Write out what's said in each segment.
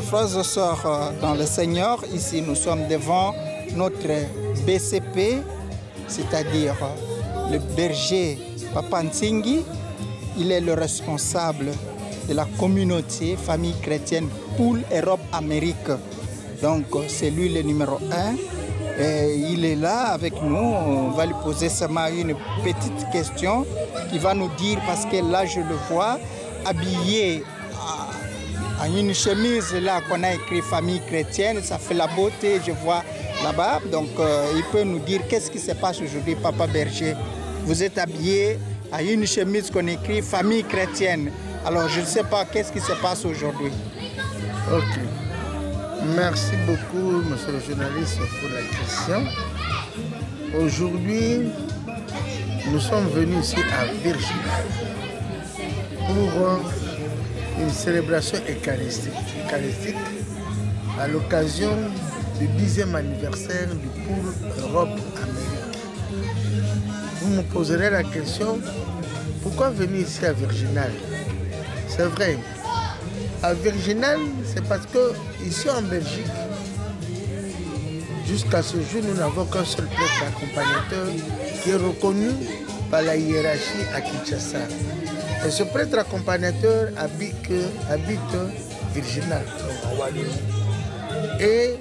frères et sœurs dans le Seigneur, ici nous sommes devant notre BCP, c'est-à-dire le berger Papa Nsingi. Il est le responsable de la communauté famille chrétienne Poule Europe Amérique. Donc c'est lui le numéro 1. Et il est là avec nous. On va lui poser seulement une petite question qui va nous dire, parce que là je le vois habillé en une chemise là qu'on a écrit famille chrétienne, ça fait la beauté, je vois là-bas. Donc il peut nous dire qu'est-ce qui se passe aujourd'hui, Papa Berger. Vous êtes habillé à une chemise qu'on écrit famille chrétienne. Alors je ne sais pas qu'est-ce qui se passe aujourd'hui. Ok. Merci beaucoup, monsieur le journaliste, pour la question. Aujourd'hui, nous sommes venus ici à Virginie pour une célébration eucharistique à l'occasion du 10e anniversaire du Poule Europe Amérique. Vous me poserez la question, pourquoi venir ici à Virginal? C'est vrai, à Virginal, c'est parce que ici en Belgique, jusqu'à ce jour, nous n'avons qu'un seul prêtre accompagnateur qui est reconnu par la hiérarchie à Kinshasa. Et ce prêtre accompagnateur habite Virginal, en Wallonie. Et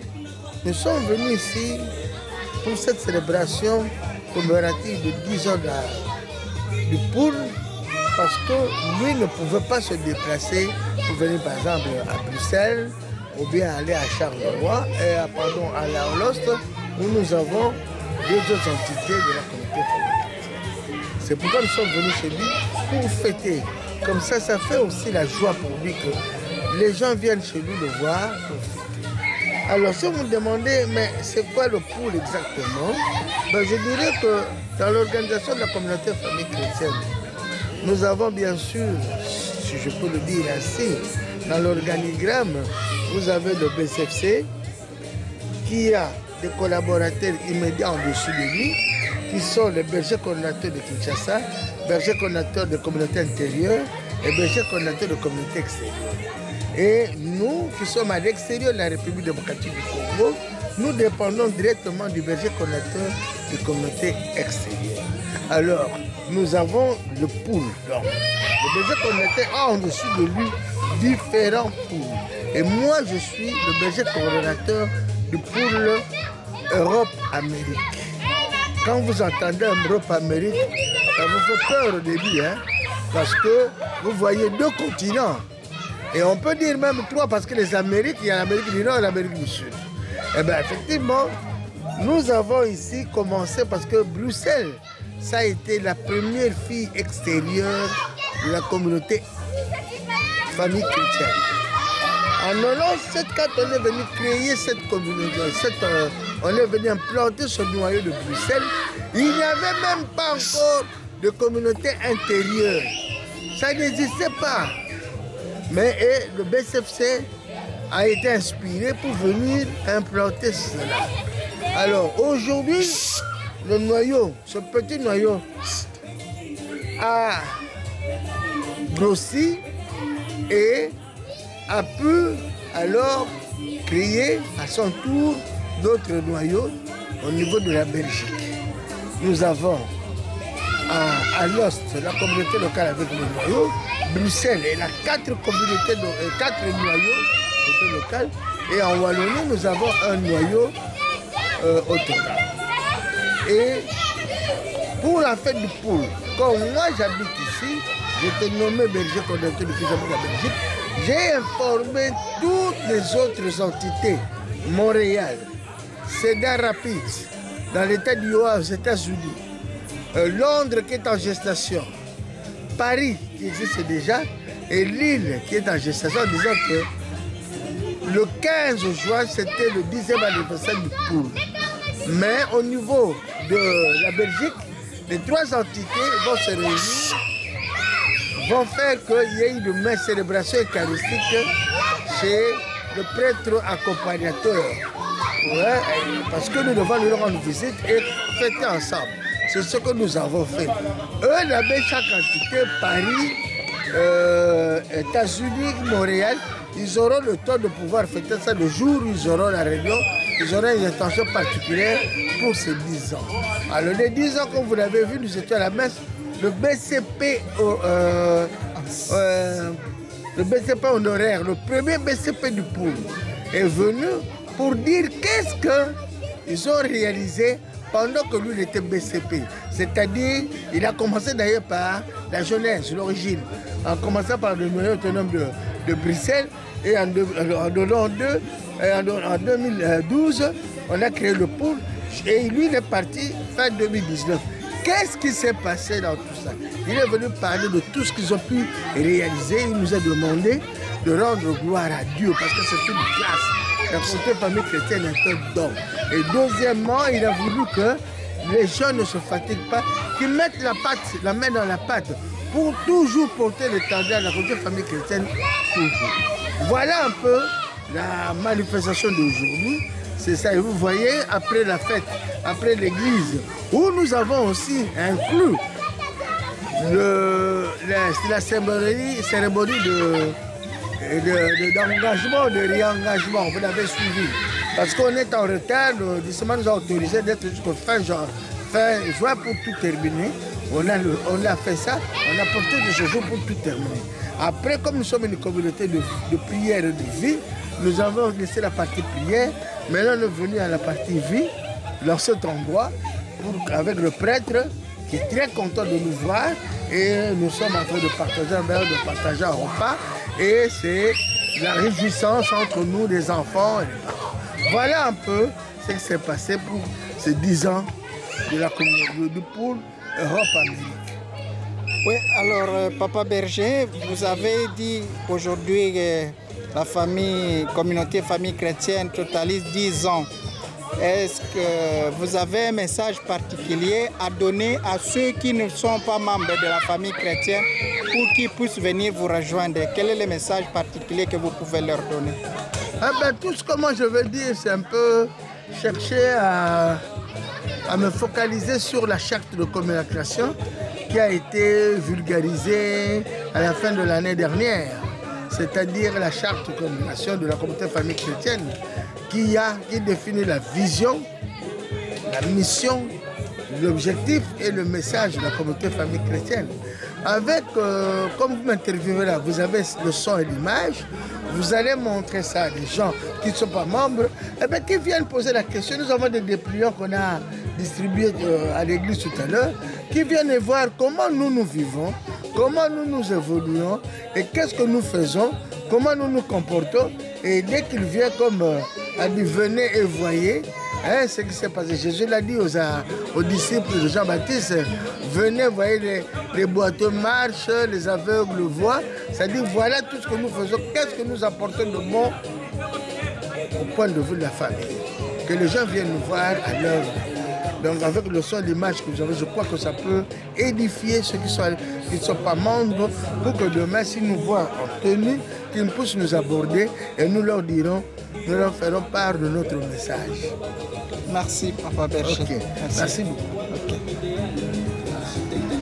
nous sommes venus ici pour cette célébration commémorative de 10 ans du Poule, parce que lui ne pouvait pas se déplacer pour venir par exemple à Bruxelles ou bien aller à Charleroi et à la Holoste, où nous avons deux autres entités de la communauté familiale. C'est pourquoi nous sommes venus chez lui pour fêter. Comme ça fait aussi la joie pour lui que les gens viennent chez lui le voir pour fêter. Alors si vous me demandez, mais c'est quoi le Poule exactement? Je dirais que dans l'organisation de la communauté famille chrétienne, nous avons bien sûr, si je peux le dire ainsi, dans l'organigramme, vous avez le BCFC qui a des collaborateurs immédiats en dessus de lui, qui sont les bergers coordinateurs de Kinshasa, bergers coordinateurs de communauté intérieure et bergers coordinateurs de communauté extérieure. Et nous, qui sommes à l'extérieur de la République démocratique du Congo, nous dépendons directement du berger coordinateur de communauté extérieure. Alors, nous avons le Poule. Donc, le berger coordinateur a en dessous de lui différents poules. Et moi, je suis le berger coordinateur du Poule Europe Amérique. Quand vous entendez Europe Amérique, ça vous fait peur au début, hein, parce que vous voyez deux continents. Et on peut dire même trois, parce que les Amériques, il y a l'Amérique du Nord et l'Amérique du Sud. Eh bien, effectivement, nous avons ici commencé parce que Bruxelles, ça a été la première fille extérieure de la communauté famille chrétienne. En 1997, quand on est venu créer cette communauté, on est venu implanter ce noyau de Bruxelles, il n'y avait même pas encore de communauté intérieure. Ça n'existait pas. Mais le BCFC a été inspiré pour venir implanter cela. Alors aujourd'hui, le noyau, ce petit noyau, a grossi et a pu alors créer à son tour d'autres noyaux au niveau de la Belgique. Nous avons à l'Ost, la communauté locale avec le noyau, Bruxelles, elle a quatre noyaux locaux, et en Wallonie, nous avons un noyau autonome. Et pour la fête du Poule, comme moi j'habite ici, j'étais nommé berger coordinateur depuis j'habite la Belgique, j'ai informé toutes les autres entités, Montréal, Cedar Rapids, dans l'état du Ohio aux États-Unis, Londres qui est en gestation, Paris qui existe déjà, et Lille qui est en gestation, en disant que le 15 juin, c'était le 10e anniversaire du Poule. Mais au niveau de la Belgique, les trois entités vont se réunir, vont faire qu'il y ait une célébration eucharistique chez le prêtre accompagnateur. Ouais, parce que nous devons lui rendre visite et fêter ensemble. C'est ce que nous avons fait. Eux, là-bas, chaque entité, Paris, États-Unis, Montréal, ils auront le temps de pouvoir fêter ça le jour où ils auront la réunion. Ils auront une intention particulière pour ces 10 ans. Alors les 10 ans, comme vous l'avez vu, nous étions à la messe. Le BCP, le BCP honoraire, le premier BCP du Poul, est venu pour dire qu'est-ce qu'ils ont réalisé pendant que lui il était BCP. C'est-à-dire, il a commencé d'ailleurs par la jeunesse, l'origine, en commençant par le moyen autonome de Bruxelles. Et en 2012, on a créé le Poul et lui il est parti fin 2019. Qu'est-ce qui s'est passé dans tout ça? Il est venu parler de tout ce qu'ils ont pu réaliser. Il nous a demandé de rendre gloire à Dieu parce que c'est une grâce. La communauté famille chrétienne est un don. Et deuxièmement, il a voulu que les gens ne se fatiguent pas, qu'ils mettent la main dans la pâte pour toujours porter l'étendard de la communauté famille chrétienne. Toujours. Voilà un peu la manifestation d'aujourd'hui. C'est ça, et vous voyez, après la fête, après l'église, où nous avons aussi inclus la cérémonie d'engagement, de réengagement. Vous l'avez suivi. Parce qu'on est en retard, le diocèse nous a autorisé d'être jusqu'au fin juin pour tout terminer. On a fait ça, on a porté de ce jour pour tout terminer. Après, comme nous sommes une communauté de prière et de vie, nous avons laissé la partie prière. Maintenant, on est venu à la partie vie, dans cet endroit, avec le prêtre qui est très content de nous voir. Et nous sommes en train de partager un repas. Et c'est la réjouissance entre nous, les enfants et les parents. Voilà un peu ce qui s'est passé pour ces 10 ans de la communauté du Poul Europe-Amérique. Oui, alors Papa Berger, vous avez dit aujourd'hui que la communauté famille chrétienne totalise 10 ans. Est-ce que vous avez un message particulier à donner à ceux qui ne sont pas membres de la famille chrétienne pour qu'ils puissent venir vous rejoindre? Quel est le message particulier que vous pouvez leur donner? Tout ce que moi je veux dire, c'est un peu chercher à me focaliser sur la charte de communication qui a été vulgarisée à la fin de l'année dernière. C'est-à-dire la charte de communication de la communauté famille chrétienne qui définit la vision, la mission, l'objectif et le message de la communauté famille chrétienne. Avec, comme vous m'interviewez là, vous avez le son et l'image, vous allez montrer ça à des gens qui ne sont pas membres, qui viennent poser la question. Nous avons des dépliants qu'on a distribués à l'église tout à l'heure, qui viennent voir comment nous vivons, comment nous évoluons et qu'est-ce que nous faisons, comment nous nous comportons. Et dès qu'ils viennent comme à dire venez et voyez ce qui s'est passé. Jésus l'a dit aux disciples de Jean-Baptiste, venez, voyez les boiteux marchent, les aveugles voient. C'est-à-dire voilà tout ce que nous faisons, qu'est-ce que nous apportons de bon au point de vue de la famille. Que les gens viennent nous voir à l'œuvre. Donc avec le son, l'image que vous avez, je crois que ça peut édifier ceux qui ne sont pas membres pour que demain, s'ils nous voient en tenue, qu'ils puissent nous aborder et nous leur dirons, nous leur ferons part de notre message. Merci, Papa Berger. Okay. Merci beaucoup.